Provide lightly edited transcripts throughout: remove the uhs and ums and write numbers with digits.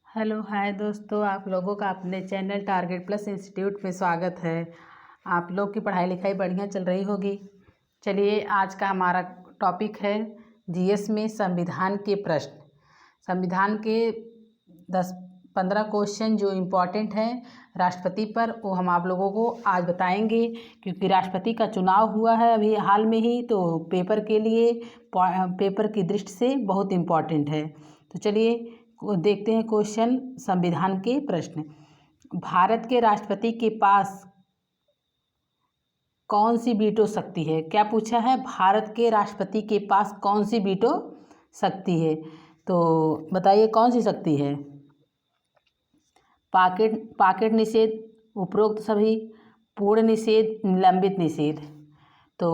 Hello hi दोस्तों, आप लोगों का अपने चैनल टारगेट प्लस इंस्टीट्यूट में स्वागत है। आप लोग की पढ़ाई लिखाई बढ़िया चल रही होगी। चलिए, आज का हमारा टॉपिक है जीएस में संविधान के प्रश्न। संविधान के 10-15 क्वेश्चन जो इम्पोर्टेंट हैं राष्ट्रपति पर, वो हम आप लोगों को आज बताएंगे। क्योंकि राष्ट्रपति का चुनाव हुआ है अभी हाल में ही, तो पेपर के लिए, पेपर की दृष्टि से बहुत इम्पोर्टेंट है। तो चलिए देखते हैं क्वेश्चन संविधान के प्रश्न। भारत के राष्ट्रपति के पास कौन सी वीटो शक्ति है? क्या पूछा है? भारत के राष्ट्रपति के पास कौन सी वीटो शक्ति है? तो बताइए कौन सी शक्ति है? पॉकेट निषेध, उपरोक्त सभी, पूर्ण निषेध, निलंबित निषेध। तो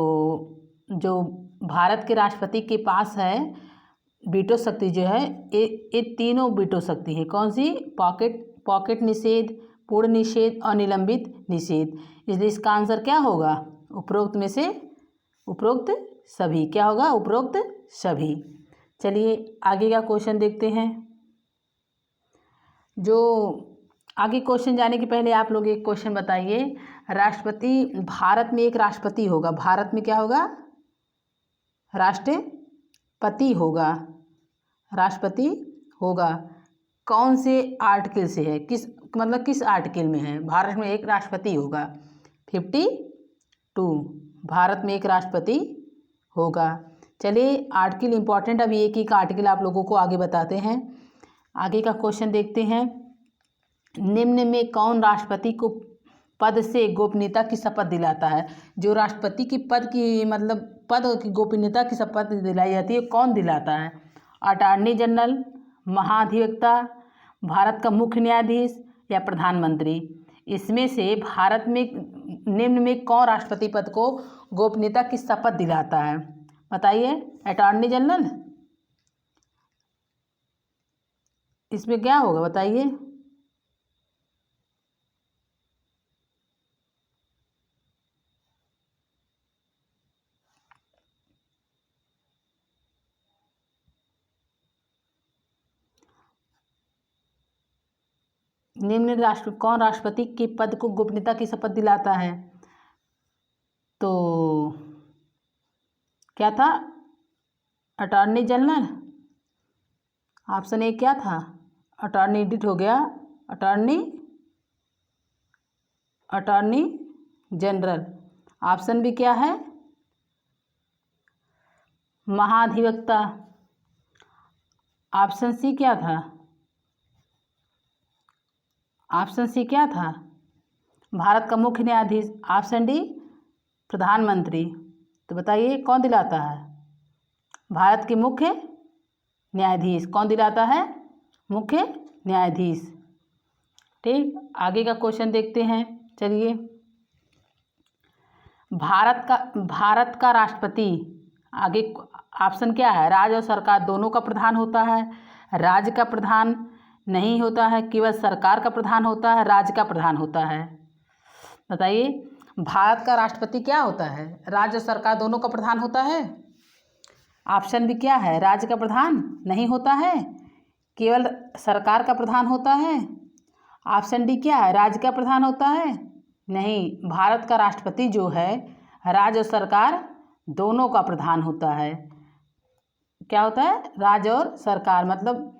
जो भारत के राष्ट्रपति के पास है वीटो शक्ति जो है, ये तीनों वीटो शक्ति है। कौन सी? पॉकेट निषेध, पूर्ण निषेध और निलंबित निषेध। इसलिए इसका आंसर क्या होगा? उपरोक्त में से उपरोक्त सभी। क्या होगा? उपरोक्त सभी। चलिए आगे का क्वेश्चन देखते हैं। जो आगे क्वेश्चन जाने के पहले आप लोग एक क्वेश्चन बताइए। राष्ट्रपति, भारत में एक राष्ट्रपति होगा। भारत में क्या होगा? राष्ट्रपति होगा। राष्ट्रपति होगा। कौन से आर्टिकल से है? किस आर्टिकल में है? भारत में एक राष्ट्रपति होगा। 52 भारत में एक राष्ट्रपति होगा। चलिए आर्टिकल इम्पोर्टेंट, अभी एक ही आर्टिकल आप लोगों को आगे बताते हैं। आगे का क्वेश्चन देखते हैं। निम्न में कौन राष्ट्रपति को पद से गोपनीयता की शपथ दिलाता है? जो राष्ट्रपति की पद की गोपनीयता की शपथ दिलाई जाती है, कौन दिलाता है? अटॉर्नी जनरल, महाधिवक्ता, भारत का मुख्य न्यायाधीश या प्रधानमंत्री? इसमें से भारत में निम्न में कौन राष्ट्रपति पद को गोपनीयता की शपथ दिलाता है? बताइए। Attorney general? इसमें क्या होगा बताइए। निम्न कौन राष्ट्रपति के पद को गोपनीयता की शपथ दिलाता है? तो क्या था? Attorney general. ऑप्शन ए क्या था? अटॉर्नी एडिट हो गया। Attorney general. ऑप्शन बी क्या है? महाधिवक्ता। ऑप्शन सी क्या था? ऑप्शन सी क्या था? भारत का मुख्य न्यायाधीश। ऑप्शन डी प्रधानमंत्री। तो बताइए कौन दिलाता है? भारत के मुख्य न्यायाधीश। कौन दिलाता है? मुख्य न्यायाधीश। ठीक, आगे का क्वेश्चन देखते हैं। चलिए, भारत का राष्ट्रपति, आगे ऑप्शन क्या है? राज्य और सरकार दोनों का प्रधान होता है, राज्य का प्रधान नहीं होता है, केवल सरकार का प्रधान होता है, राज्य का प्रधान होता है? बताइए। भारत का राष्ट्रपति क्या होता है? राज्य और सरकार दोनों का प्रधान होता है। ऑप्शन भी क्या है? राज्य का प्रधान नहीं होता है, केवल सरकार का प्रधान होता है। ऑप्शन डी क्या है? राज्य का प्रधान होता है। नहीं, भारत का राष्ट्रपति जो है, राज्य और सरकार दोनों का प्रधान होता है। क्या होता है? राज्य और सरकार। मतलब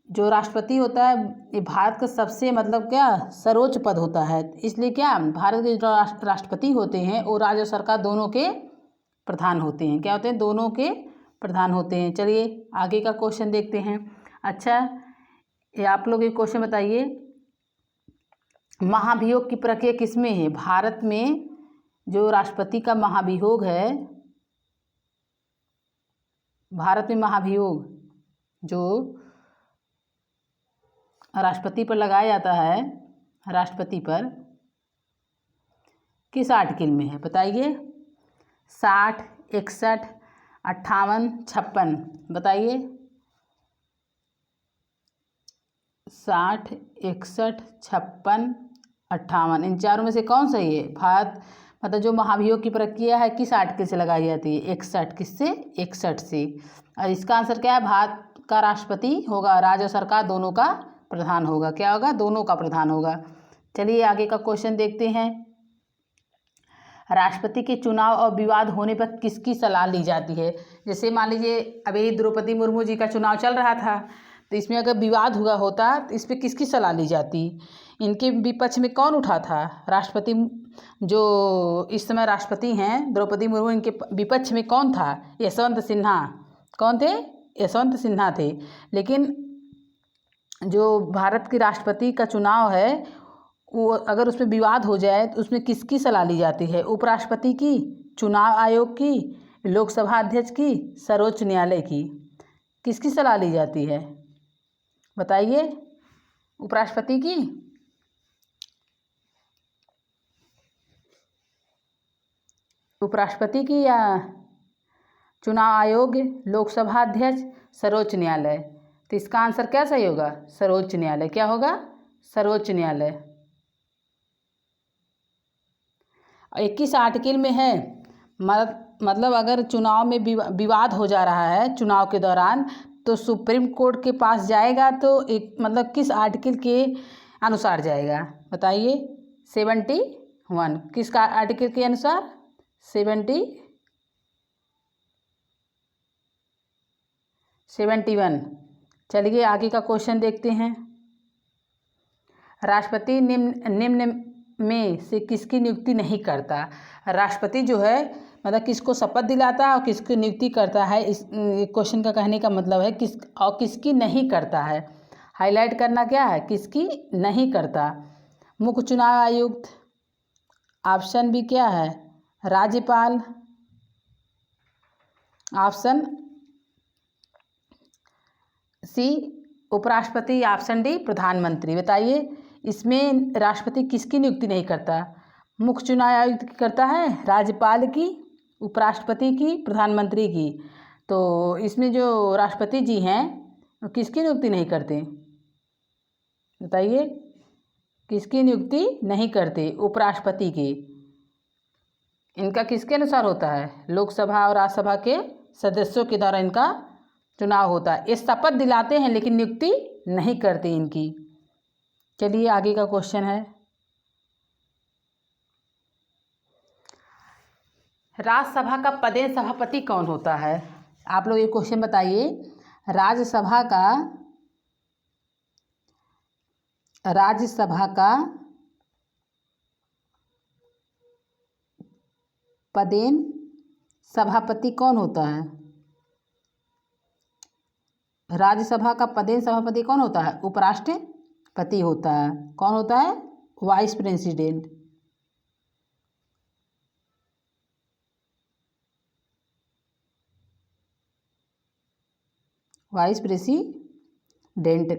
जो राष्ट्रपति होता है, ये भारत का सबसे क्या सर्वोच्च पद होता है। इसलिए क्या, भारत के जो राष्ट्रपति होते हैं वो राज्य और सरकार दोनों के प्रधान होते हैं। क्या होते हैं? दोनों के प्रधान होते हैं। चलिए आगे का क्वेश्चन देखते हैं। अच्छा, ये आप लोग एक क्वेश्चन बताइए। महाभियोग की प्रक्रिया किसमें है? भारत में जो राष्ट्रपति का महाभियोग है, भारत में महाभियोग जो राष्ट्रपति पर लगाया जाता है, राष्ट्रपति पर किस आर्टिकल में है? बताइए। 60, 61, 58, 56। बताइए। 60, 61, 56, 58, इन चारों में से कौन सही है? भारत जो महाभियोग की प्रक्रिया है किस आर्टिकल से लगाई जाती है? 61। किससे? 61 से। और इसका आंसर क्या है? भारत का राष्ट्रपति होगा, राज्य और सरकार दोनों का प्रधान होगा। क्या होगा? दोनों का प्रधान होगा। चलिए आगे का क्वेश्चन देखते हैं। राष्ट्रपति के चुनाव और विवाद होने पर किसकी सलाह ली जाती है? जैसे मान लीजिए अभी द्रौपदी मुर्मू जी का चुनाव चल रहा था, तो इसमें अगर विवाद हुआ होता तो इस पर किसकी सलाह ली जाती? इनके विपक्ष में कौन उठा था? राष्ट्रपति जो इस समय राष्ट्रपति हैं द्रौपदी मुर्मू, इनके विपक्ष में कौन था? यशवंत सिन्हा। कौन थे? यशवंत सिन्हा थे। लेकिन जो भारत के राष्ट्रपति का चुनाव है वो अगर उसमें विवाद हो जाए तो उसमें किसकी सलाह ली जाती है? उपराष्ट्रपति की, चुनाव आयोग की, लोकसभा अध्यक्ष की, सर्वोच्च न्यायालय की? किसकी सलाह ली जाती है बताइए? उपराष्ट्रपति की, उपराष्ट्रपति की या चुनाव आयोग, लोकसभा अध्यक्ष, सर्वोच्च न्यायालय? तो इसका आंसर क्या सही होगा? सर्वोच्च न्यायालय। क्या होगा? सर्वोच्च न्यायालय। 21 आर्टिकल में है, मतलब अगर चुनाव में विवाद हो जा रहा है चुनाव के दौरान तो सुप्रीम कोर्ट के पास जाएगा तो एक मतलब किस आर्टिकल के अनुसार जाएगा बताइए? 71। किसका आर्टिकल के अनुसार? 71। चलिए आगे का क्वेश्चन देखते हैं। राष्ट्रपति निम्न में से किसकी नियुक्ति नहीं करता? राष्ट्रपति जो है मतलब किसको शपथ दिलाता है और किसकी नियुक्ति करता है, इस क्वेश्चन का कहने का मतलब है किसकी नहीं करता है। हाईलाइट करना क्या है? किसकी नहीं करता। मुख्य चुनाव आयुक्त, ऑप्शन बी क्या है? राज्यपाल, ऑप्शन सी उपराष्ट्रपति, ऑप्शन डी प्रधानमंत्री। बताइए इसमें राष्ट्रपति किसकी नियुक्ति नहीं करता? मुख्य चुनाव आयुक्त की करता है, राज्यपाल की, उपराष्ट्रपति की, प्रधानमंत्री की। तो इसमें जो राष्ट्रपति जी हैं वो किसकी नियुक्ति नहीं करते बताइए? किसकी नियुक्ति नहीं करते? उपराष्ट्रपति की। इनका किसके अनुसार होता है? लोकसभा और राज्यसभा के सदस्यों के द्वारा इनका चुनाव होता है। ये शपथ दिलाते हैं लेकिन नियुक्ति नहीं करते इनकी। चलिए आगे का क्वेश्चन है। राज्यसभा का पदेन सभापति कौन होता है? आप लोग ये क्वेश्चन बताइए। राज्यसभा का पदेन सभापति कौन होता है? राज्यसभा का पदेन सभापति कौन होता है? उपराष्ट्रपति होता है। कौन होता है? Vice president. वाइस प्रेसिडेंट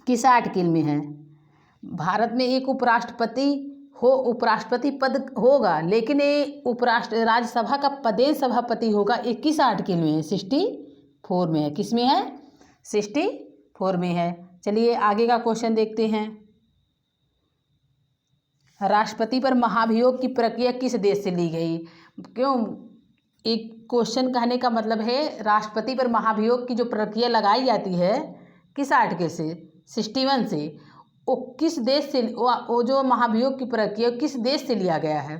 किस आर्टिकल में है? भारत में एक उपराष्ट्रपति पद होगा लेकिन ये राज्यसभा का पदेन सभापति होगा। 21 आर्टिकल में है, 64 में है। किस में है? 64 में है। चलिए आगे का क्वेश्चन देखते हैं। राष्ट्रपति पर महाभियोग की प्रक्रिया किस देश से ली गई? क्यों एक क्वेश्चन कहने का मतलब है राष्ट्रपति पर महाभियोग की जो प्रक्रिया लगाई जाती है किस आर्टिकल से? 61 से। वो किस देश से वो जो महाभियोग की प्रक्रिया किस देश से लिया गया है?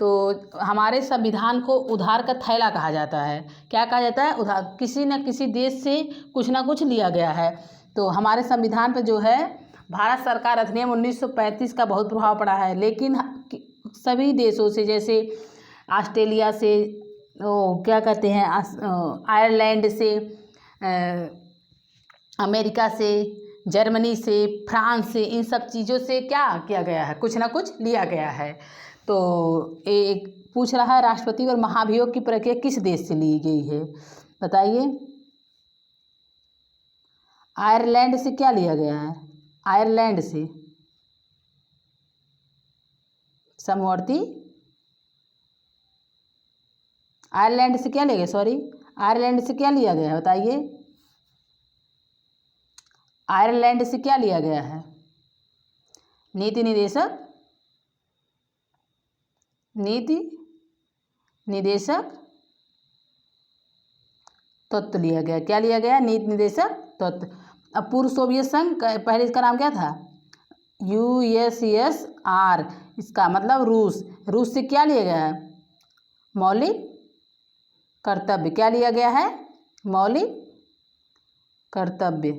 तो हमारे संविधान को उधार का थैला कहा जाता है। क्या कहा जाता है? उधार। किसी न किसी देश से कुछ ना कुछ लिया गया है। तो हमारे संविधान पर जो है भारत सरकार अधिनियम 1935 का बहुत प्रभाव पड़ा है, लेकिन सभी देशों से जैसे ऑस्ट्रेलिया से, क्या कहते हैं, आयरलैंड से, अमेरिका से, जर्मनी से, फ्रांस से, इन सब चीज़ों से क्या किया गया है? कुछ ना कुछ लिया गया है। तो एक पूछ रहा है राष्ट्रपति और महाभियोग की प्रक्रिया किस देश से ली गई है बताइए? आयरलैंड से क्या लिया गया है? आयरलैंड से समवर्ती, आयरलैंड से क्या लिया गया? सॉरी, आयरलैंड से क्या लिया गया है बताइए? आयरलैंड से क्या लिया गया है? नीति निदेशक तत्व लिया गया। क्या लिया गया? नीति निदेशक तत्व। अब पूर्व सोवियत संघ पहले इसका नाम क्या था? USSR। इसका मतलब रूस। रूस से क्या लिया गया है? मौलिक कर्तव्य। क्या लिया गया है? मौलिक कर्तव्य।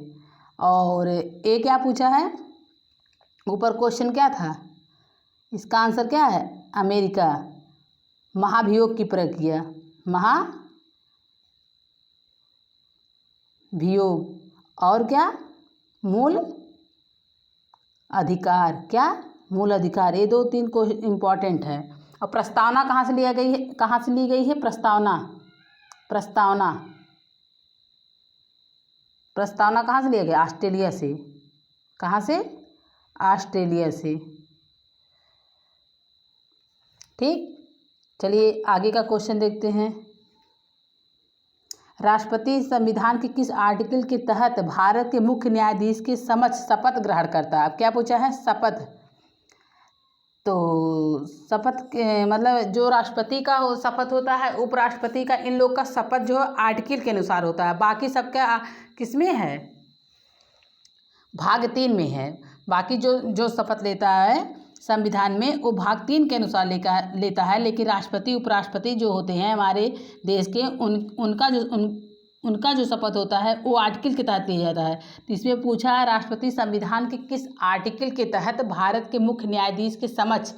और ये क्या पूछा है ऊपर? क्वेश्चन क्या था? इसका आंसर क्या है? अमेरिका। महाभियोग की प्रक्रिया। महाभियोग। और क्या? मूल अधिकार। क्या? मूल अधिकार। ये 2-3 को इम्पॉर्टेंट है। और प्रस्तावना कहाँ से लिया गई है? कहाँ से ली गई है प्रस्तावना? प्रस्तावना कहाँ से लिया गया? ऑस्ट्रेलिया से। कहाँ से? ऑस्ट्रेलिया से। ठीक, चलिए आगे का क्वेश्चन देखते हैं। राष्ट्रपति संविधान के किस आर्टिकल के तहत भारत के मुख्य न्यायाधीश के समक्ष शपथ ग्रहण करता है? अब क्या पूछा है? शपथ। तो शपथ के मतलब जो राष्ट्रपति का शपथ होता है, उपराष्ट्रपति का, इन लोग का शपथ जो आर्टिकल के अनुसार होता है। बाकी सबका किस में है? भाग 3 में है। बाकी जो शपथ लेता है संविधान में, वो भाग 3 के अनुसार लेता है। लेकिन राष्ट्रपति उपराष्ट्रपति जो होते हैं हमारे देश के, उनका जो शपथ होता है वो आर्टिकल के तहत लिया जाता है। तो इसमें पूछा है राष्ट्रपति संविधान के किस आर्टिकल के तहत भारत के मुख्य न्यायाधीश के समक्ष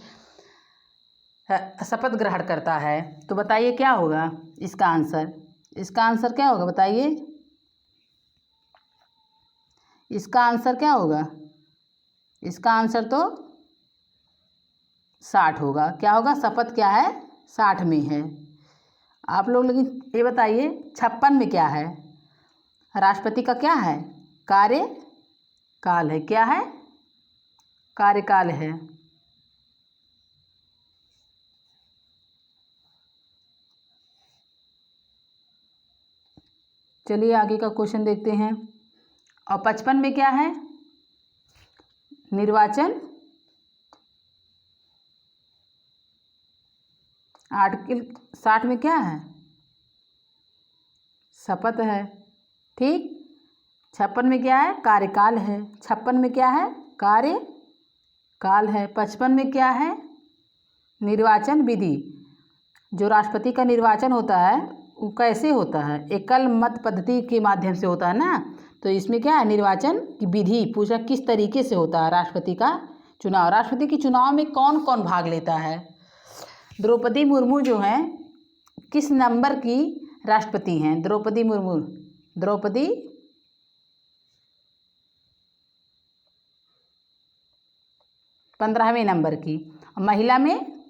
शपथ ग्रहण करता है? तो बताइए क्या होगा इसका आंसर? इसका आंसर क्या होगा बताइए? इसका आंसर क्या होगा? इसका आंसर तो 60 होगा। क्या होगा? शपथ क्या है? 60 में है। आप लोग लेकिन ये बताइए 56 में क्या है? राष्ट्रपति का क्या है? कार्यकाल है। क्या है? कार्यकाल है। चलिए आगे का क्वेश्चन देखते हैं। और 55 में क्या है? निर्वाचन। आर्टिकल 60 में क्या है? शपथ है। ठीक, 56 में क्या है? कार्यकाल है। 56 में क्या है? कार्यकाल है। 55 में क्या है? निर्वाचन विधि। जो राष्ट्रपति का निर्वाचन होता है वो कैसे होता है? एकल मत पद्धति के माध्यम से होता है ना। तो इसमें क्या है? निर्वाचन की विधि पूछा किस तरीके से होता है राष्ट्रपति का चुनाव। राष्ट्रपति के चुनाव में कौन कौन भाग लेता है? द्रौपदी मुर्मू जो हैं किस नंबर की राष्ट्रपति हैं? द्रौपदी मुर्मू 15वें नंबर की। महिला में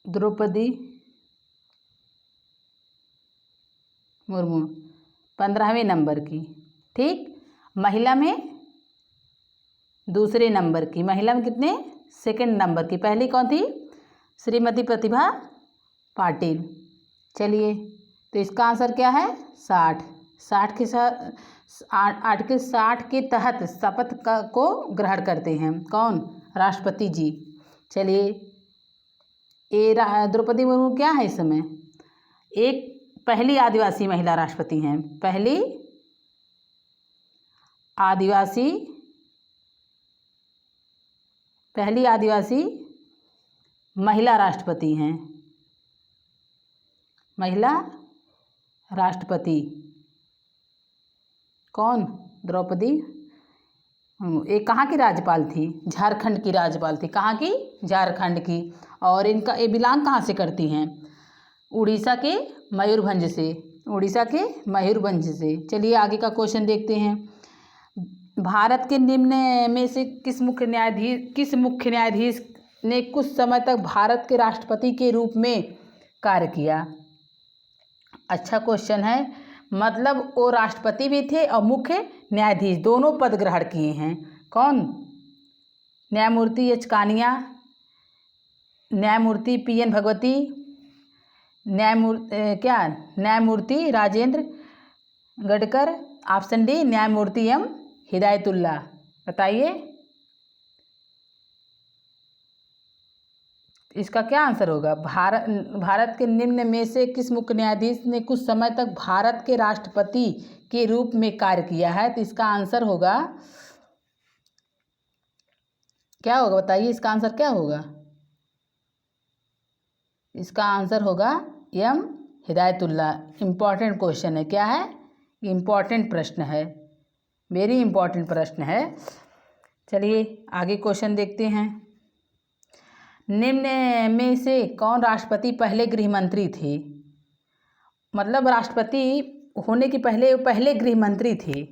द्रौपदी मुर्मू 15वें नंबर की। ठीक, महिला में दूसरे नंबर की। महिला में कितने? सेकंड नंबर की। पहली कौन थी? श्रीमती प्रतिभा पाटिल। चलिए तो इसका आंसर क्या है? 60 के साथ आर्टिकल 60 के तहत शपथ को ग्रहण करते हैं कौन? राष्ट्रपति जी। चलिए ये द्रौपदी मुर्मू क्या है इस समय? एक पहली आदिवासी महिला राष्ट्रपति हैं। पहली आदिवासी महिला राष्ट्रपति हैं। महिला राष्ट्रपति कौन? द्रौपदी। एक कहाँ की राज्यपाल थी? झारखंड की राज्यपाल थी। कहाँ की? झारखंड की। और इनका ये बिलोंग कहाँ से करती हैं? उड़ीसा के मयूरभंज से। उड़ीसा के मयूरभंज से। चलिए आगे का क्वेश्चन देखते हैं। भारत के निम्न में से किस मुख्य न्यायाधीश ने कुछ समय तक भारत के राष्ट्रपति के रूप में कार्य किया? अच्छा क्वेश्चन है। मतलब वो राष्ट्रपति भी थे और मुख्य न्यायाधीश दोनों पद ग्रहण किए हैं। कौन? न्यायमूर्ति एच कानिया, न्यायमूर्ति PN भगवती, न्यायमूर्ति राजेंद्र गडकर। ऑप्शन डी न्यायमूर्ति M हिदायतुल्ला। बताइए इसका क्या आंसर होगा? भारत के निम्न में से किस मुख्य न्यायाधीश ने कुछ समय तक भारत के राष्ट्रपति के रूप में कार्य किया है? तो इसका आंसर होगा, क्या होगा बताइए, इसका आंसर क्या होगा? इसका आंसर होगा एम हिदायतुल्ला। इम्पॉर्टेंट क्वेश्चन है, क्या है? इम्पॉर्टेंट प्रश्न है, वेरी इम्पॉर्टेंट प्रश्न है। चलिए आगे क्वेश्चन देखते हैं। निम्न में से कौन राष्ट्रपति पहले गृह मंत्री थे? मतलब राष्ट्रपति होने के पहले गृह मंत्री थे।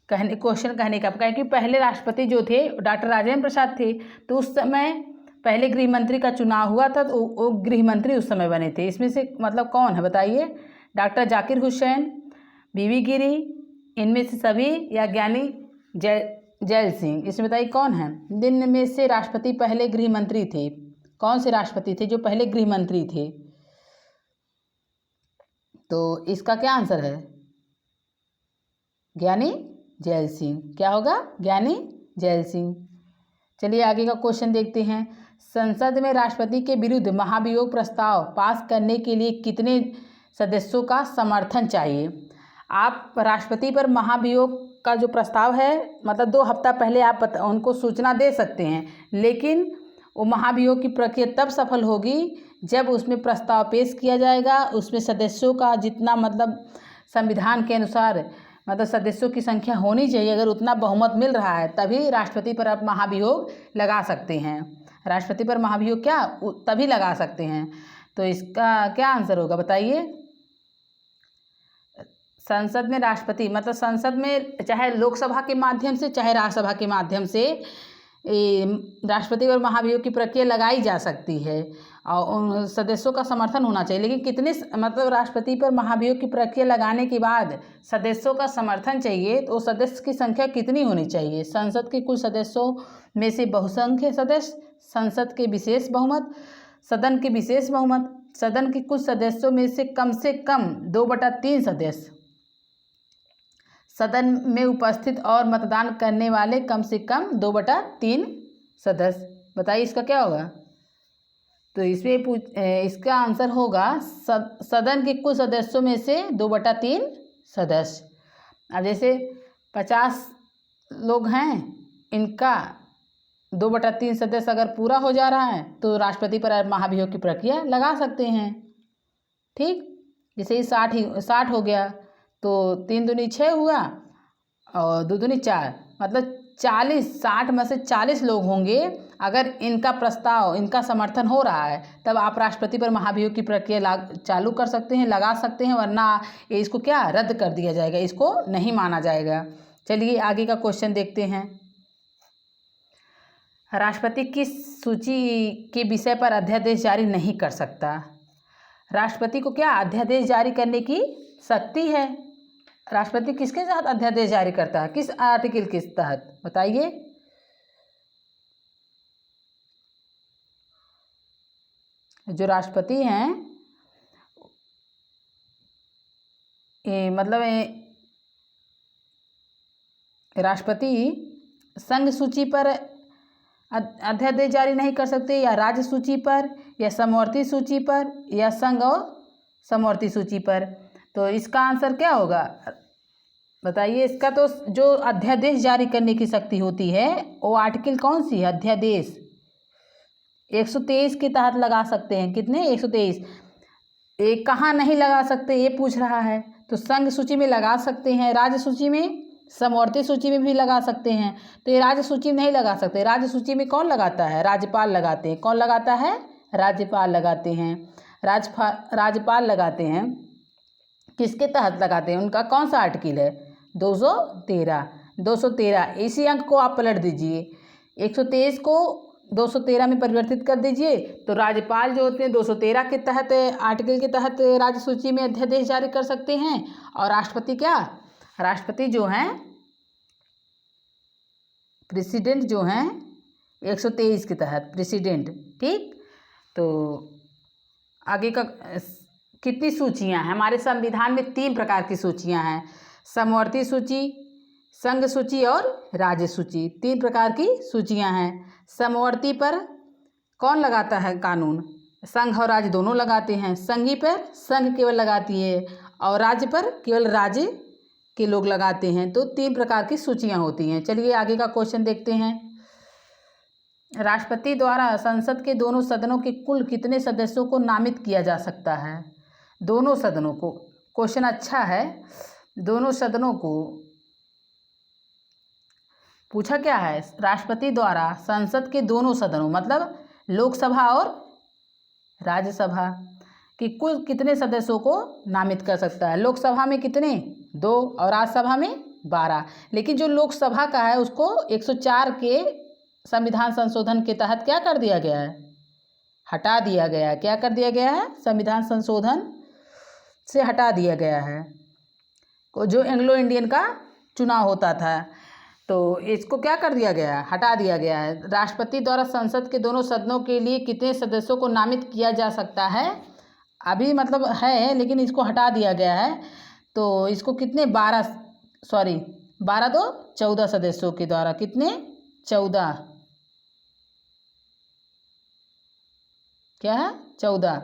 क्वेश्चन कहने का कि पहले राष्ट्रपति जो थे डॉक्टर राजेंद्र प्रसाद थे, तो उस समय पहले गृह मंत्री का चुनाव हुआ था, तो वो गृह मंत्री उस समय बने थे। इसमें से मतलब कौन है बताइए? डॉक्टर जाकिर हुसैन, बीवी गिरी, इनमें से सभी, या ज्ञानी जैल सिंह? इसमें बताइए कौन है? निम्न में से राष्ट्रपति पहले गृह मंत्री थे, कौन से राष्ट्रपति थे जो पहले गृह मंत्री थे? तो इसका क्या आंसर है? ज्ञानी जैल सिंह। क्या होगा? ज्ञानी जैल सिंह। चलिए आगे का क्वेश्चन देखते हैं। संसद में राष्ट्रपति के विरुद्ध महाभियोग प्रस्ताव पास करने के लिए कितने सदस्यों का समर्थन चाहिए? आप राष्ट्रपति पर महाभियोग का जो प्रस्ताव है, मतलब 2 हफ्ता पहले आप उनको सूचना दे सकते हैं, लेकिन वो महाभियोग की प्रक्रिया तब सफल होगी जब उसमें प्रस्ताव पेश किया जाएगा, उसमें सदस्यों का जितना मतलब संविधान के अनुसार मतलब सदस्यों की संख्या होनी चाहिए, अगर उतना बहुमत मिल रहा है तभी राष्ट्रपति पर आप महाभियोग लगा सकते हैं। राष्ट्रपति पर महाभियोग क्या तभी लगा सकते हैं। तो इसका क्या आंसर होगा बताइए? संसद में राष्ट्रपति मतलब संसद में चाहे लोकसभा के माध्यम से चाहे राज्यसभा के माध्यम से राष्ट्रपति पर महाभियोग की प्रक्रिया लगाई जा सकती है और उन सदस्यों का समर्थन होना चाहिए। लेकिन कितने मतलब राष्ट्रपति पर महाभियोग की प्रक्रिया लगाने के बाद सदस्यों का समर्थन चाहिए, तो सदस्य की संख्या कितनी होनी चाहिए? संसद के कुल सदस्यों में से बहुसंख्य सदस्य, संसद के विशेष बहुमत, सदन के विशेष बहुमत, सदन के कुछ सदस्यों में से कम 2/3 सदस्य, सदन में उपस्थित और मतदान करने वाले कम से कम 2/3 सदस्य। बताइए इसका क्या होगा? तो इसका आंसर होगा सदन के कुल सदस्यों में से 2/3 सदस्य। अब जैसे 50 लोग हैं, इनका 2/3 सदस्य अगर पूरा हो जा रहा है तो राष्ट्रपति पर महाभियोग की प्रक्रिया लगा सकते हैं। ठीक, जैसे ही 60 हो गया तो 3 दूनी 6 हुआ और 2 दूनी 4, मतलब 60 में से 40 लोग होंगे। अगर इनका प्रस्ताव, इनका समर्थन हो रहा है तब आप राष्ट्रपति पर महाभियोग की प्रक्रिया चालू कर सकते हैं, लगा सकते हैं, वरना इसको क्या रद्द कर दिया जाएगा, इसको नहीं माना जाएगा। चलिए आगे का क्वेश्चन देखते हैं। राष्ट्रपति किस सूची के विषय पर अध्यादेश जारी नहीं कर सकता? राष्ट्रपति को क्या अध्यादेश जारी करने की शक्ति है? राष्ट्रपति किसके साथ अध्यादेश जारी करता है? किस आर्टिकल के तहत बताइए? जो राष्ट्रपति हैं मतलब राष्ट्रपति संघ सूची पर अध्यादेश जारी नहीं कर सकते, या राज्य सूची पर, या समवर्ती सूची पर, या संघ और समवर्ती सूची पर। तो इसका आंसर क्या होगा बताइए? इसका तो जो अध्यादेश जारी करने की शक्ति होती है वो आर्टिकल कौन सी है? अध्यादेश 123 के तहत लगा सकते हैं। कितने? 123। एक कहाँ नहीं लगा सकते ये पूछ रहा है, तो संघ सूची में लगा सकते हैं, राज्य सूची में, समवर्ती सूची में भी लगा सकते हैं। तो ये राज्य सूची में नहीं लगा सकते। राज्य सूची में कौन लगाता है? राज्यपाल लगाते हैं। कौन लगाता है? राज्यपाल लगाते हैं। राज्यपाल लगाते हैं। किसके तहत लगाते हैं? उनका कौन सा आर्टिकल है? 213। इसी अंक को आप पलट दीजिए, 123 को 213 में परिवर्तित कर दीजिए, तो राज्यपाल जो होते हैं 213 के तहत आर्टिकल के तहत राज्य सूची में अध्यादेश जारी कर सकते हैं। और राष्ट्रपति क्या? राष्ट्रपति जो हैं प्रेसिडेंट जो हैं 123 के तहत प्रेसिडेंट। ठीक, तो आगे का कितनी सूचियां हैं? हमारे संविधान में 3 प्रकार की सूचियां हैं, समवर्ती सूची, संघ सूची और राज्य सूची। 3 प्रकार की सूचियां हैं। समवर्ती पर कौन लगाता है कानून? संघ और राज्य दोनों लगाते हैं। संघी पर संघ केवल लगाती है और राज्य पर केवल राज्य के लोग लगाते हैं। तो 3 प्रकार की सूचियां होती हैं। चलिए आगे का क्वेश्चन देखते हैं। राष्ट्रपति द्वारा संसद के दोनों सदनों के कुल कितने सदस्यों को नामित किया जा सकता है? दोनों सदनों को। क्वेश्चन अच्छा है। दोनों सदनों को पूछा क्या है? राष्ट्रपति द्वारा संसद के दोनों सदनों मतलब लोकसभा और राज्यसभा कि कुल कितने सदस्यों को नामित कर सकता है? लोकसभा में कितने? 2 और राज्यसभा में 12। लेकिन जो लोकसभा का है उसको 104 के संविधान संशोधन के तहत क्या कर दिया गया है? हटा दिया गया है। क्या कर दिया गया है? संविधान संशोधन से हटा दिया गया है। जो एंग्लो इंडियन का चुनाव होता था तो इसको क्या कर दिया गया है? हटा दिया गया है। राष्ट्रपति द्वारा संसद के दोनों सदनों के लिए कितने सदस्यों को नामित किया जा सकता है? अभी मतलब है लेकिन इसको हटा दिया गया है। तो इसको कितने 12 तो 14 सदस्यों के द्वारा कितने 14 क्या है 14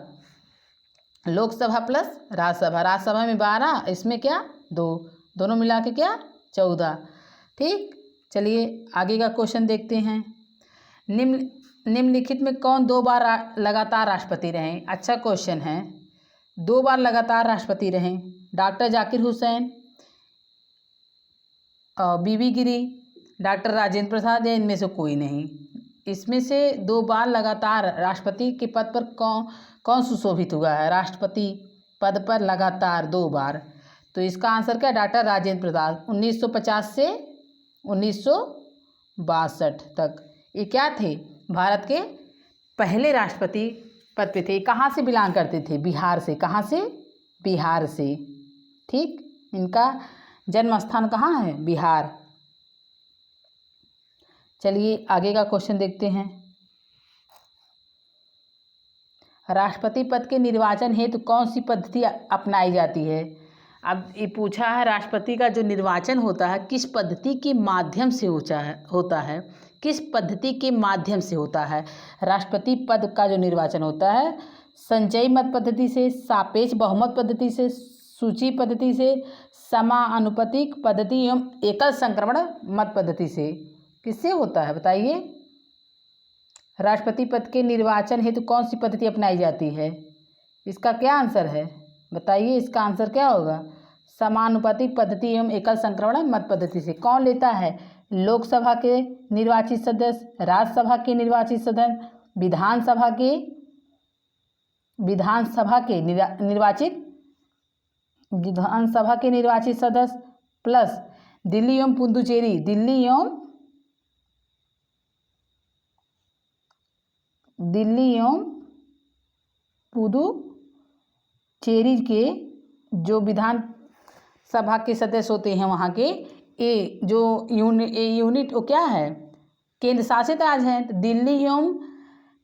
लोकसभा प्लस राज्यसभा में 12 इसमें क्या 2 दोनों मिला के क्या 14। ठीक। चलिए आगे का क्वेश्चन देखते हैं। निम्नलिखित में कौन 2 बार लगातार राष्ट्रपति रहे? अच्छा क्वेश्चन है। 2 बार लगातार राष्ट्रपति रहे? डॉक्टर जाकिर हुसैन और बीबी गिरी, डॉक्टर राजेंद्र प्रसाद या इनमें से कोई नहीं? इसमें से 2 बार लगातार राष्ट्रपति के पद पर कौन सुशोभित हुआ है? राष्ट्रपति पद पर लगातार 2 बार। तो इसका आंसर क्या? डॉक्टर राजेंद्र प्रसाद 1950 से 1962 तक। ये क्या थे? भारत के पहले राष्ट्रपति पद पे थे। कहाँ से बिलोंग करते थे? बिहार से। कहाँ से? बिहार से। ठीक। इनका जन्म स्थान कहाँ है? बिहार। चलिए आगे का क्वेश्चन देखते हैं। राष्ट्रपति पद के निर्वाचन हेतु कौन सी पद्धति अपनाई जाती है? अब ये पूछा है राष्ट्रपति का जो निर्वाचन होता है किस पद्धति के माध्यम से होता है? किस पद्धति के माध्यम से होता है? राष्ट्रपति पद का जो निर्वाचन होता है संचयी मत पद्धति से, सापेक्ष बहुमत पद्धति से, सूची पद्धति से, समानुपातिक पद्धति एवं एकल संक्रमण मत पद्धति से। किससे होता है बताइए? राष्ट्रपति पद के निर्वाचन हेतु कौन सी पद्धति अपनाई जाती है? इसका क्या आंसर है बताइए? इसका आंसर क्या होगा? समानुपातिक पद्धति एवं एकल संक्रमण मत पद्धति से। कौन लेता है? लोकसभा के निर्वाचित सदस्य, राज्यसभा के निर्वाचित सदस्य, विधानसभा के निर्वाचित सदस्य प्लस दिल्ली एवं पुदुचेरी के जो विधान सभा के सदस्य होते हैं वहाँ के यूनिट वो क्या है? केंद्र शासित राज्य हैं। दिल्ली एवं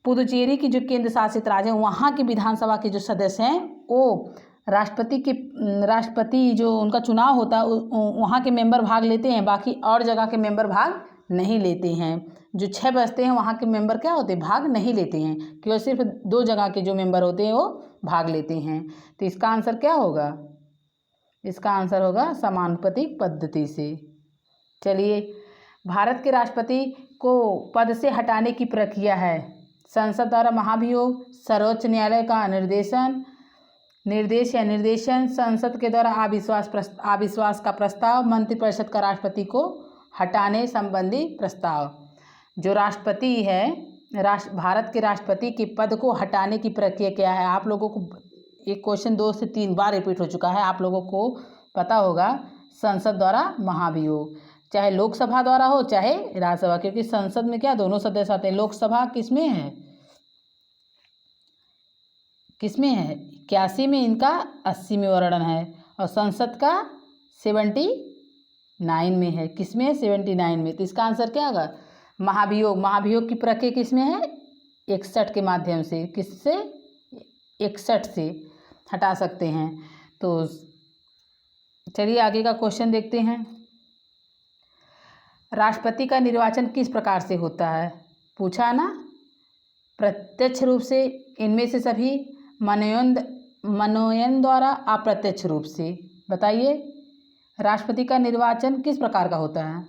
पुदुचेरी की जो केंद्र शासित राज्य हैं वहाँ के विधानसभा के जो सदस्य हैं वो राष्ट्रपति जो उनका चुनाव होता है वहाँ के मेंबर भाग लेते हैं। बाकी और जगह के मेंबर भाग नहीं लेते हैं। जो 6 बचते हैं वहाँ के मेंबर क्या होते हैं? भाग नहीं लेते हैं। केवल सिर्फ 2 जगह के जो मेंबर होते हैं वो भाग लेते हैं। तो इसका आंसर क्या होगा? इसका आंसर होगा समानुपातिक पद्धति से। चलिए भारत के राष्ट्रपति को पद से हटाने की प्रक्रिया है संसद द्वारा महाभियोग, सर्वोच्च न्यायालय का निर्देशन, संसद के द्वारा अविश्वास का प्रस्ताव, मंत्रिपरिषद का राष्ट्रपति को हटाने संबंधी प्रस्ताव। जो राष्ट्रपति है भारत के राष्ट्रपति के पद को हटाने की प्रक्रिया क्या है? आप लोगों को एक क्वेश्चन 2 से 3 बार रिपीट हो चुका है, आप लोगों को पता होगा। संसद द्वारा महाभियोग, चाहे लोकसभा द्वारा हो चाहे राज्यसभा, क्योंकि संसद में क्या दोनों सदस्य आते हैं। लोकसभा किसमें है? 81 में, इनका 80 में वर्णन है और संसद का 79 में है। किसमें है? 79 में। तो इसका आंसर क्या होगा? महाभियोग की प्रक्रिया किसमें है? 61 के माध्यम से। किससे? 61 से हटा सकते हैं। तो चलिए आगे का क्वेश्चन देखते हैं। राष्ट्रपति का निर्वाचन किस प्रकार से होता है? पूछा ना। प्रत्यक्ष रूप से, इनमें से सभी, मनोनयन द्वारा, अप्रत्यक्ष रूप से। बताइए राष्ट्रपति का निर्वाचन किस प्रकार का होता है?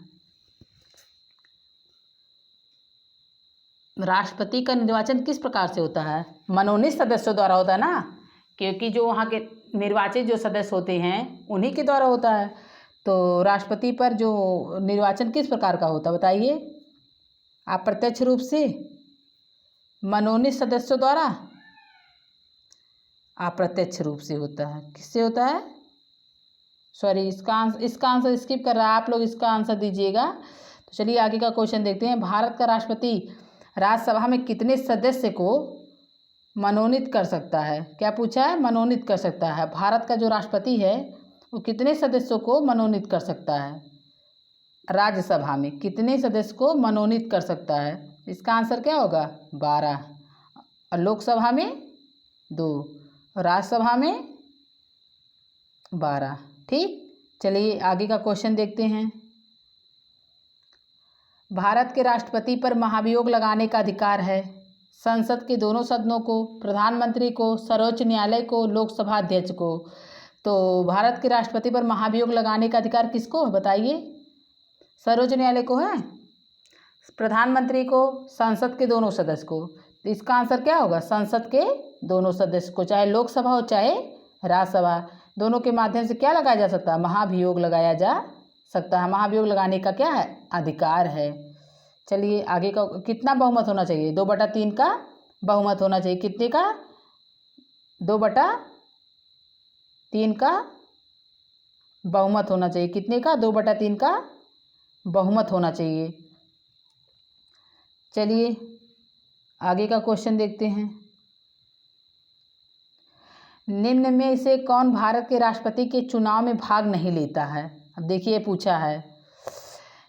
राष्ट्रपति का निर्वाचन किस प्रकार से होता है? मनोनीत सदस्यों द्वारा होता है ना, क्योंकि जो वहाँ के निर्वाचित जो सदस्य होते हैं उन्हीं के द्वारा होता है। तो राष्ट्रपति पर जो निर्वाचन किस प्रकार का होता है बताइए? अप्रत्यक्ष रूप से, मनोनीत सदस्यों द्वारा, अप्रत्यक्ष रूप से होता है। किससे होता है? सॉरी, इसका आंसर स्किप कर रहा है, आप लोग इसका आंसर दीजिएगा। तो चलिए आगे का क्वेश्चन देखते हैं। भारत का राष्ट्रपति राज्यसभा में कितने सदस्य को मनोनीत कर सकता है? क्या पूछा है? मनोनीत कर सकता है। भारत का जो राष्ट्रपति है वो कितने सदस्यों को मनोनीत कर सकता है? राज्यसभा में कितने सदस्य को मनोनीत कर सकता है? इसका आंसर क्या होगा? 12। और लोकसभा में 2, राज्यसभा में 12। ठीक, चलिए आगे का क्वेश्चन देखते हैं। भारत के राष्ट्रपति पर महाभियोग लगाने का अधिकार है संसद के दोनों सदनों को, प्रधानमंत्री को, सर्वोच्च न्यायालय को, लोकसभा अध्यक्ष को। तो भारत के राष्ट्रपति पर महाभियोग लगाने का अधिकार किसको है बताइए? सर्वोच्च न्यायालय को है, प्रधानमंत्री को, संसद के दोनों सदस्य को। तो इसका आंसर क्या होगा? संसद के दोनों सदस्य को, चाहे लोकसभा हो चाहे राज्यसभा, दोनों के माध्यम से क्या लगाया जा सकता है? महाभियोग लगाया जा सकता है। महाभियोग लगाने का क्या है? अधिकार है। चलिए आगे का, कितना बहुमत होना चाहिए? 2/3 का बहुमत होना चाहिए। कितने का? 2/3 का बहुमत होना चाहिए। कितने का? 2/3 का बहुमत होना चाहिए। चलिए आगे का क्वेश्चन देखते हैं। निम्न में से कौन भारत के राष्ट्रपति के चुनाव में भाग नहीं लेता है? अब देखिए पूछा है,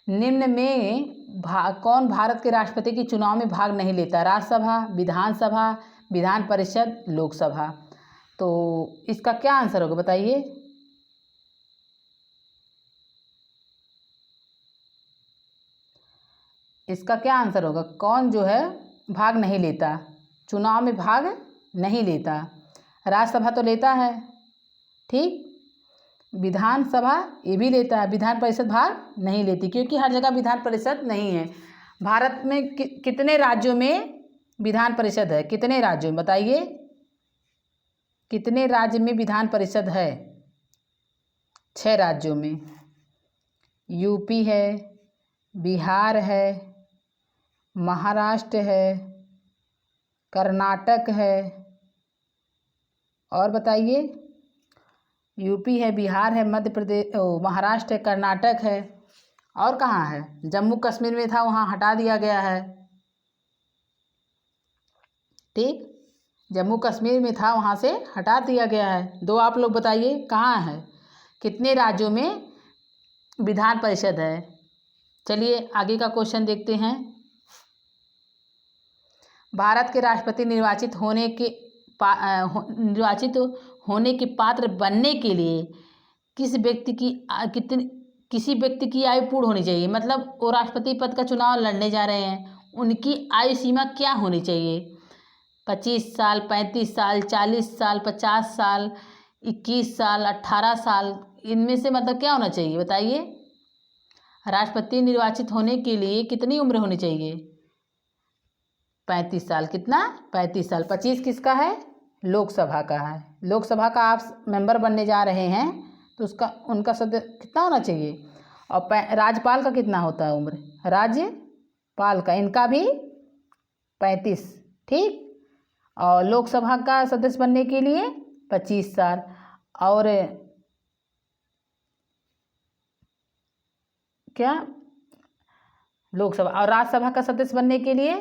निम्न में कौन भारत के राष्ट्रपति के चुनाव में भाग नहीं लेता? राज्यसभा, विधानसभा, विधान परिषद, लोकसभा। तो इसका क्या आंसर होगा बताइए? इसका क्या आंसर होगा? कौन जो है भाग नहीं लेता, चुनाव में भाग नहीं लेता? राज्यसभा तो लेता है, ठीक, विधानसभा ये भी लेता है, विधान परिषद भाग नहीं लेती, क्योंकि हर जगह विधान परिषद नहीं है। भारत में कितने राज्यों में विधान परिषद है? कितने राज्यों में बताइए? कितने राज्य में विधान परिषद है? 6 राज्यों में। यूपी है, बिहार है, महाराष्ट्र है, कर्नाटक है, और बताइए? यूपी है, बिहार है, मध्य प्रदेश, महाराष्ट्र है, कर्नाटक है, और कहाँ है? जम्मू कश्मीर में था, वहाँ हटा दिया गया है। ठीक, जम्मू कश्मीर में था, वहाँ से हटा दिया गया है। 2 आप लोग बताइए कहाँ है? कितने राज्यों में विधान परिषद है? चलिए आगे का क्वेश्चन देखते हैं। भारत के राष्ट्रपति निर्वाचित होने के पात्र बनने के लिए किसी व्यक्ति की आयु पूर्ण होनी चाहिए। मतलब वो राष्ट्रपति पद का चुनाव लड़ने जा रहे हैं, उनकी आयु सीमा क्या होनी चाहिए? 25 साल, 35 साल, 40 साल, 50 साल, 21 साल, 18 साल, इनमें से मतलब क्या होना चाहिए बताइए? राष्ट्रपति निर्वाचित होने के लिए कितनी उम्र होनी चाहिए? 35 साल। कितना? 35 साल। 25 किसका है? लोकसभा का है। लोकसभा का आप मेंबर बनने जा रहे हैं तो उनका सदस्य कितना होना चाहिए? और राज्यपाल का कितना होता है उम्र? राज्यपाल का, इनका भी 35। ठीक, और लोकसभा का सदस्य बनने के लिए 25 साल। और क्या? लोकसभा। और राज्यसभा का सदस्य बनने के लिए,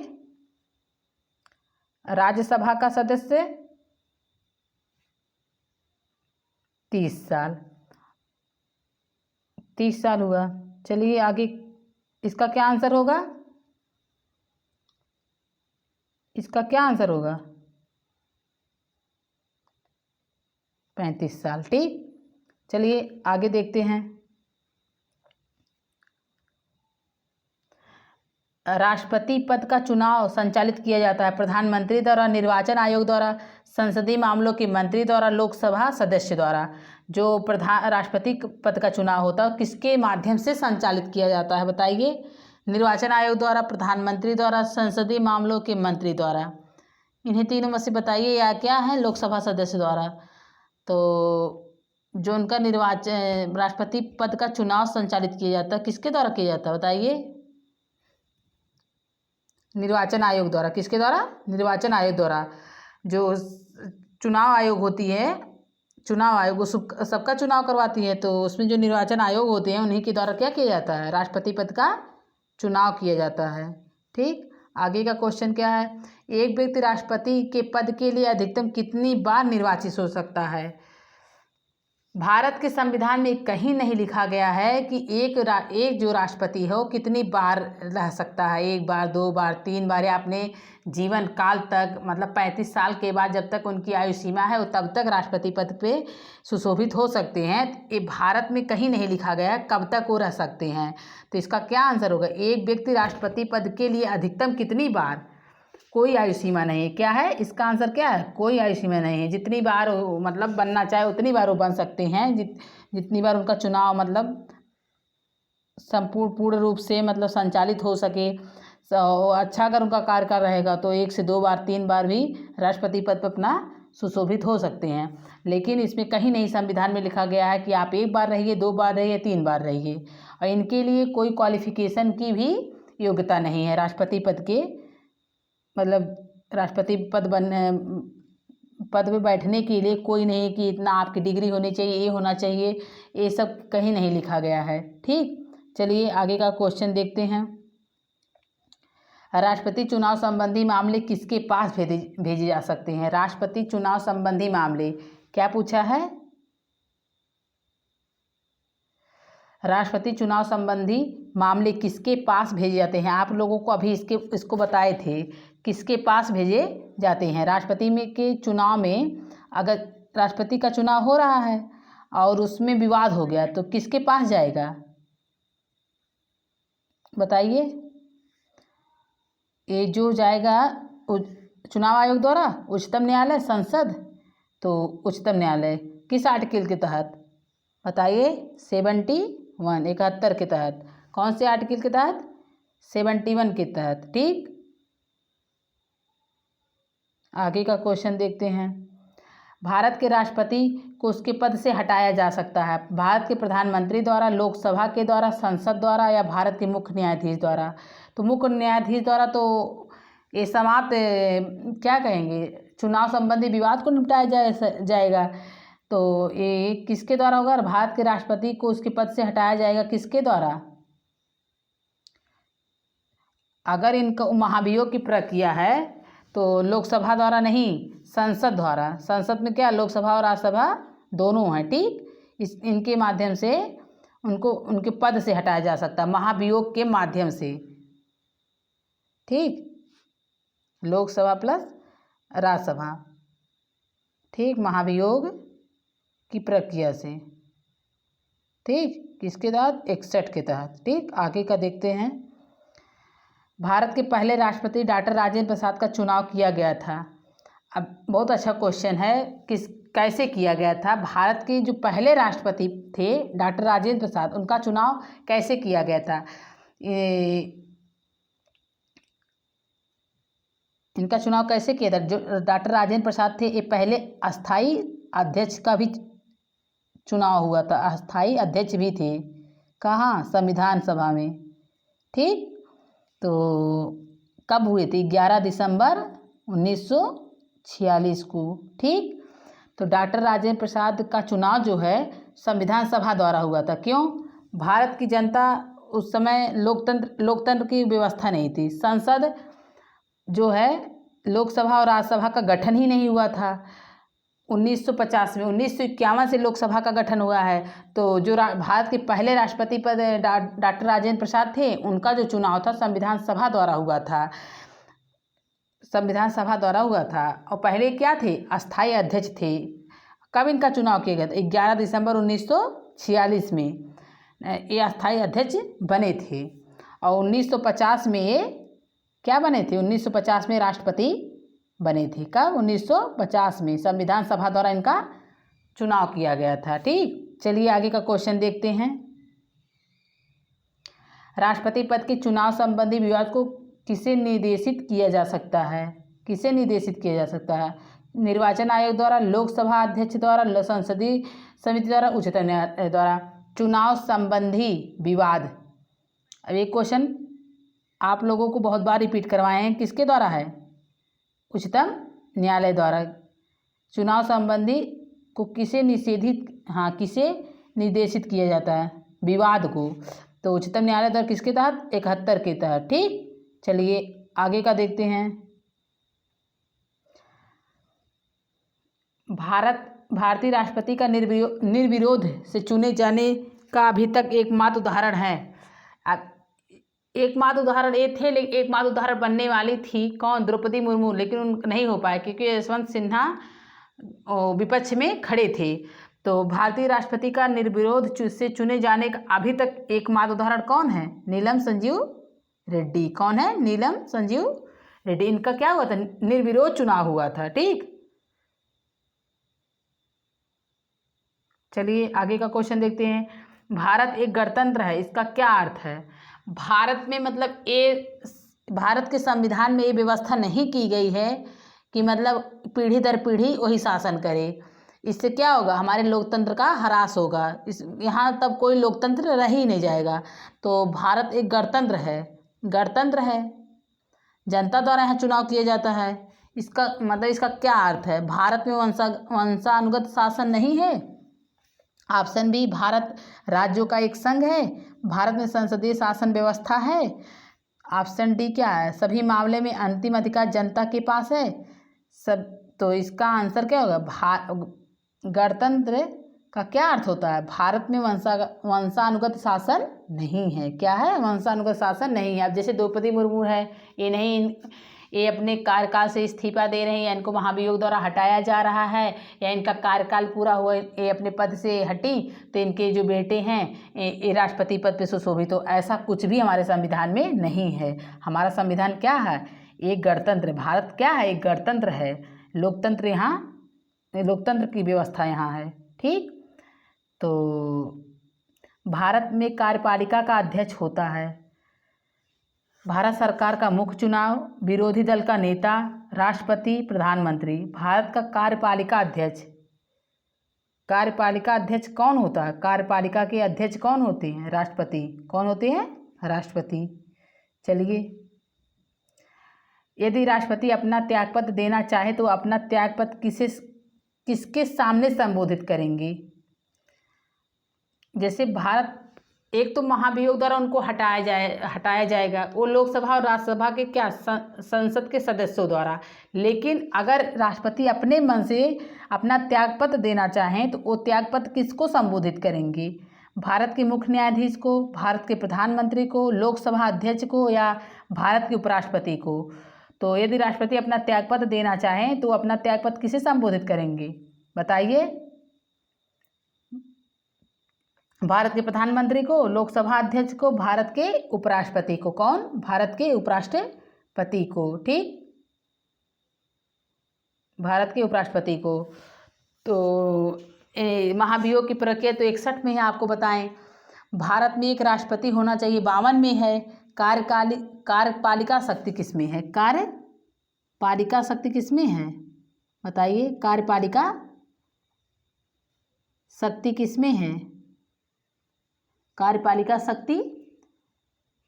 राज्यसभा का सदस्य 30 साल। 30 साल हुआ। चलिए आगे, इसका क्या आंसर होगा? इसका क्या आंसर होगा? 35 साल। ठीक, चलिए आगे देखते हैं। राष्ट्रपति पद का चुनाव संचालित किया जाता है प्रधानमंत्री द्वारा, निर्वाचन आयोग द्वारा, संसदीय मामलों के मंत्री द्वारा, लोकसभा सदस्य द्वारा। जो राष्ट्रपति पद का चुनाव होता है किसके माध्यम से संचालित किया जाता है बताइए? निर्वाचन आयोग द्वारा, प्रधानमंत्री द्वारा, संसदीय मामलों के मंत्री द्वारा। इन्हीं तीनों में से बताइए या क्या है? लोकसभा सदस्य द्वारा। तो जो उनका राष्ट्रपति पद का चुनाव संचालित किया जाता है किसके द्वारा किया जाता है बताइए? निर्वाचन आयोग द्वारा। किसके द्वारा? निर्वाचन आयोग द्वारा। जो चुनाव आयोग होती है, चुनाव आयोग वो सबका चुनाव करवाती है, तो उसमें जो निर्वाचन आयोग होते हैं उन्हीं के द्वारा क्या किया जाता है? राष्ट्रपति पद का चुनाव किया जाता है। ठीक, आगे का क्वेश्चन क्या है? एक व्यक्ति राष्ट्रपति के पद के लिए अधिकतम कितनी बार निर्वाचित हो सकता है? भारत के संविधान में कहीं नहीं लिखा गया है कि एक जो राष्ट्रपति हो कितनी बार रह सकता है, 1 बार, 2 बार, 3 बार, या अपने जीवन काल तक, मतलब 35 साल के बाद जब तक उनकी आयु सीमा है वो तब तक राष्ट्रपति पद पे सुशोभित हो सकते हैं। ये भारत में कहीं नहीं लिखा गया है कब तक वो रह सकते हैं। तो इसका क्या आंसर होगा? एक व्यक्ति राष्ट्रपति पद के लिए अधिकतम कितनी बार, कोई आयु सीमा नहीं है। क्या है इसका आंसर? क्या है? कोई आयु सीमा नहीं है। जितनी बार मतलब बनना चाहे उतनी बार वो बन सकते हैं। जितनी बार उनका चुनाव मतलब पूर्ण रूप से मतलब संचालित हो सके, अच्छा अगर उनका कार्यकाल रहेगा तो 1 से 2 बार, 3 बार भी राष्ट्रपति पद पर अपना सुशोभित हो सकते हैं। लेकिन इसमें कहीं नहीं संविधान में लिखा गया है कि आप 1 बार रहिए, 2 बार रहिए, 3 बार रहिए। और इनके लिए कोई क्वालिफिकेशन की भी योग्यता नहीं है। राष्ट्रपति पद के मतलब राष्ट्रपति पद पे बैठने के लिए कोई नहीं कि इतना आपकी डिग्री होनी चाहिए, ये होना चाहिए, ये सब कहीं नहीं लिखा गया है। ठीक, चलिए आगे का क्वेश्चन देखते हैं। राष्ट्रपति चुनाव संबंधी मामले किसके पास भेजे जा सकते हैं? राष्ट्रपति चुनाव संबंधी मामले क्या पूछा है? राष्ट्रपति चुनाव संबंधी मामले किसके पास भेजे जाते हैं? आप लोगों को अभी इसको बताए थे किसके पास भेजे जाते हैं। राष्ट्रपति के चुनाव में अगर राष्ट्रपति का चुनाव हो रहा है और उसमें विवाद हो गया तो किसके पास जाएगा बताइए? ये जो जाएगा चुनाव आयोग द्वारा, उच्चतम न्यायालय, संसद। तो उच्चतम न्यायालय किस आर्टिकल के तहत बताइए? 71 के तहत। कौन से आर्टिकल के तहत? 71 के तहत। ठीक, आगे का क्वेश्चन देखते हैं। भारत के राष्ट्रपति को उसके पद से हटाया जा सकता है भारत के प्रधानमंत्री द्वारा, लोकसभा के द्वारा, संसद द्वारा, या भारत के मुख्य न्यायाधीश द्वारा। तो मुख्य न्यायाधीश द्वारा तो ये समाप्त क्या कहेंगे, चुनाव संबंधी विवाद को निपटाया जाएगा। तो ये किसके द्वारा होगा? भारत के राष्ट्रपति को उसके पद से हटाया जाएगा किसके द्वारा? अगर इनका महाभियोग की प्रक्रिया है तो लोकसभा द्वारा नहीं, संसद द्वारा। संसद में क्या, लोकसभा और राज्यसभा दोनों हैं। ठीक, इनके माध्यम से उनको उनके पद से हटाया जा सकता है महाभियोग के माध्यम से। ठीक, लोकसभा प्लस राज्यसभा। ठीक, महाभियोग की प्रक्रिया से। ठीक, किसके तहत? 61 के तहत। ठीक, आगे का देखते हैं। भारत के पहले राष्ट्रपति डॉक्टर राजेंद्र प्रसाद का चुनाव किया गया था। अब बहुत अच्छा क्वेश्चन है, कैसे किया गया था? भारत के जो पहले राष्ट्रपति थे डॉक्टर राजेंद्र प्रसाद, उनका चुनाव कैसे किया गया था? इनका चुनाव कैसे किया था? जो डॉक्टर राजेंद्र प्रसाद थे ये पहले अस्थाई अध्यक्ष का भी चुनाव हुआ था, अस्थाई अध्यक्ष भी थे। कहाँ? संविधान सभा में। ठीक, तो कब हुए थे? 11 दिसंबर 1946 को। ठीक, तो डॉक्टर राजेंद्र प्रसाद का चुनाव जो है संविधान सभा द्वारा हुआ था। क्यों? भारत की जनता उस समय लोकतंत्र की व्यवस्था नहीं थी। संसद जो है, लोकसभा और राज्यसभा का गठन ही नहीं हुआ था 1950 में। 1951 से लोकसभा का गठन हुआ है। तो जो भारत के पहले राष्ट्रपति पद डॉक्टर राजेंद्र प्रसाद थे, उनका जो चुनाव था संविधान सभा द्वारा हुआ था। संविधान सभा द्वारा हुआ था। और पहले क्या थे? अस्थाई अध्यक्ष थे। कब इनका चुनाव किया गया था? 11 दिसंबर 1946 में ये अस्थाई अध्यक्ष बने थे। और 1950 में ये क्या बने थे? 1950 में राष्ट्रपति बने थे। कब? 1950 में संविधान सभा द्वारा इनका चुनाव किया गया था। ठीक, चलिए आगे का क्वेश्चन देखते हैं। राष्ट्रपति पद के चुनाव संबंधी विवाद को किसे निर्देशित किया जा सकता है? किसे निर्देशित किया जा सकता है? निर्वाचन आयोग द्वारा, लोकसभा अध्यक्ष द्वारा, संसदीय समिति द्वारा, उच्चतम न्यायालय द्वारा। चुनाव संबंधी विवाद, अब एक क्वेश्चन आप लोगों को बहुत बार रिपीट करवाए हैं, किसके द्वारा है? उच्चतम न्यायालय द्वारा। चुनाव संबंधी को किसे किसे निर्देशित किया जाता है? विवाद को। तो उच्चतम न्यायालय द्वारा किसके तहत? 71 के तहत। ठीक, चलिए आगे का देखते हैं। भारतीय राष्ट्रपति का निर्विरोध से चुने जाने का अभी तक एकमात्र उदाहरण है। एकमात्र उदाहरण ये थे, लेकिन एकमात्र उदाहरण बनने वाली थी कौन? द्रौपदी मुर्मू, लेकिन उन नहीं हो पाया क्योंकि यशवंत सिन्हा विपक्ष में खड़े थे। तो भारतीय राष्ट्रपति का निर्विरोध से चुने जाने का अभी तक एकमात्र उदाहरण कौन है? नीलम संजीव रेड्डी। कौन है? नीलम संजीव रेड्डी। इनका क्या हुआ था? निर्विरोध चुनाव हुआ था। ठीक, चलिए आगे का क्वेश्चन देखते हैं। भारत एक गणतंत्र है, इसका क्या अर्थ है? भारत में मतलब भारत के संविधान में ये व्यवस्था नहीं की गई है कि मतलब पीढ़ी दर पीढ़ी वही शासन करे। इससे क्या होगा? हमारे लोकतंत्र का ह्रास होगा। यहाँ तब कोई लोकतंत्र रह ही नहीं जाएगा। तो भारत एक गणतंत्र है, जनता द्वारा यहाँ चुनाव किया जाता है। इसका मतलब इसका क्या अर्थ है? भारत में वंशानुगत शासन नहीं है। ऑप्शन बी, भारत राज्यों का एक संघ है। भारत में संसदीय शासन व्यवस्था है। ऑप्शन डी क्या है? सभी मामले में अंतिम अधिकार जनता के पास है। तो इसका आंसर क्या होगा? गणतंत्र का क्या अर्थ होता है? भारत में वंशानुगत शासन नहीं है। क्या है? वंशानुगत शासन नहीं है। अब जैसे द्रौपदी मुर्मू है, ये अपने कार्यकाल से इस्तीफा दे रही हैं, इनको महाभियोग द्वारा हटाया जा रहा है, या इनका कार्यकाल पूरा हुआ, ये अपने पद से हटी, तो इनके जो बेटे हैं ये राष्ट्रपति पद पे सुशोभित हो। ऐसा कुछ भी हमारे संविधान में नहीं है। हमारा संविधान क्या है? एक गणतंत्र। भारत क्या है? एक गणतंत्र है। लोकतंत्र यहाँ, लोकतंत्र की व्यवस्था यहाँ है। ठीक, तो भारत में कार्यपालिका का अध्यक्ष होता है। भारत सरकार का मुख्य चुनाव, विरोधी दल का नेता, राष्ट्रपति, प्रधानमंत्री। भारत का कार्यपालिका अध्यक्ष कौन होता है? कार्यपालिका के अध्यक्ष कौन होते हैं? राष्ट्रपति। कौन होते हैं? राष्ट्रपति। चलिए, यदि राष्ट्रपति अपना त्यागपत्र देना चाहे तो अपना त्यागपत्र किसके सामने संबोधित करेंगे? जैसे भारत, एक तो महाभियोग द्वारा उनको हटाया जाएगा, वो लोकसभा और राज्यसभा के संसद के सदस्यों द्वारा। लेकिन अगर राष्ट्रपति अपने मन से अपना त्यागपत्र देना चाहें तो वो त्यागपत्र किसको संबोधित करेंगे? भारत के मुख्य न्यायाधीश को, भारत के प्रधानमंत्री को, लोकसभा अध्यक्ष को, या भारत के उपराष्ट्रपति को? तो यदि राष्ट्रपति अपना त्यागपत्र देना चाहें तो अपना त्यागपत्र किसे संबोधित करेंगे? बताइए। भारत के प्रधानमंत्री को, लोकसभा अध्यक्ष को, भारत के उपराष्ट्रपति को। कौन? भारत के उपराष्ट्रपति को। ठीक, भारत के उपराष्ट्रपति को। तो महाभियोग की प्रक्रिया तो 61 में है, आपको बताएं। भारत में एक राष्ट्रपति होना चाहिए, 52 में है। कार्यपालिका शक्ति किसमें है? कार्यपालिका शक्ति किसमें है? बताइए, कार्यपालिका शक्ति किसमें है? कार्यपालिका शक्ति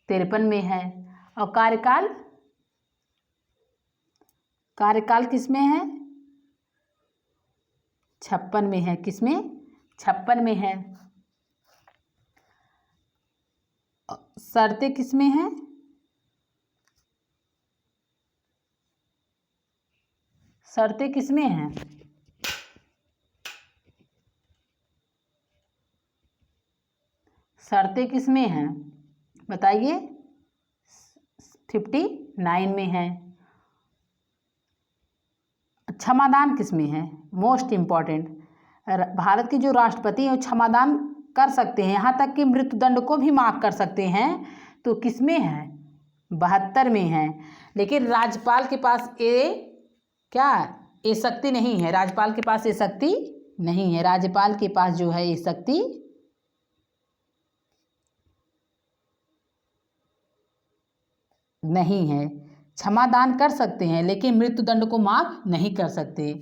53 में है। और कार्यकाल किसमें है? 56 में है। किसमें? 56 में है। शर्तें किसमें हैं? शर्तें किसमें हैं? शर्तें किसमें हैं? बताइए। 59 में है। क्षमादान किसमें है? मोस्ट इम्पॉर्टेंट, भारत के जो राष्ट्रपति हैं वो क्षमादान कर सकते हैं, यहाँ तक कि मृत्युदंड को भी माफ़ कर सकते हैं। तो किसमें है? 72 में है। लेकिन राज्यपाल के पास ये शक्ति नहीं है। राज्यपाल के पास ये शक्ति नहीं है। राज्यपाल के पास जो है ये शक्ति नहीं है। क्षमादान कर सकते हैं लेकिन मृत्युदंड को माफ नहीं कर सकते।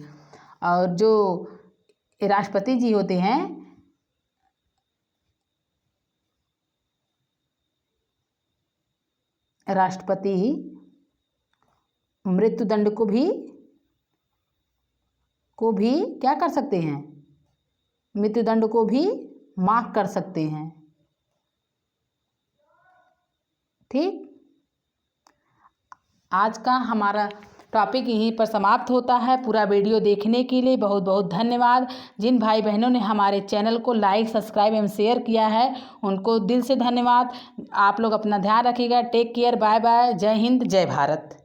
और जो राष्ट्रपति जी होते हैं, राष्ट्रपति मृत्युदंड को भी क्या कर सकते हैं, मृत्युदंड को भी माफ कर सकते हैं। ठीक, आज का हमारा टॉपिक यहीं पर समाप्त होता है। पूरा वीडियो देखने के लिए बहुत बहुत धन्यवाद। जिन भाई बहनों ने हमारे चैनल को लाइक, सब्सक्राइब एवं शेयर किया है उनको दिल से धन्यवाद। आप लोग अपना ध्यान रखिएगा। टेक केयर, बाय बाय, जय हिंद, जय भारत।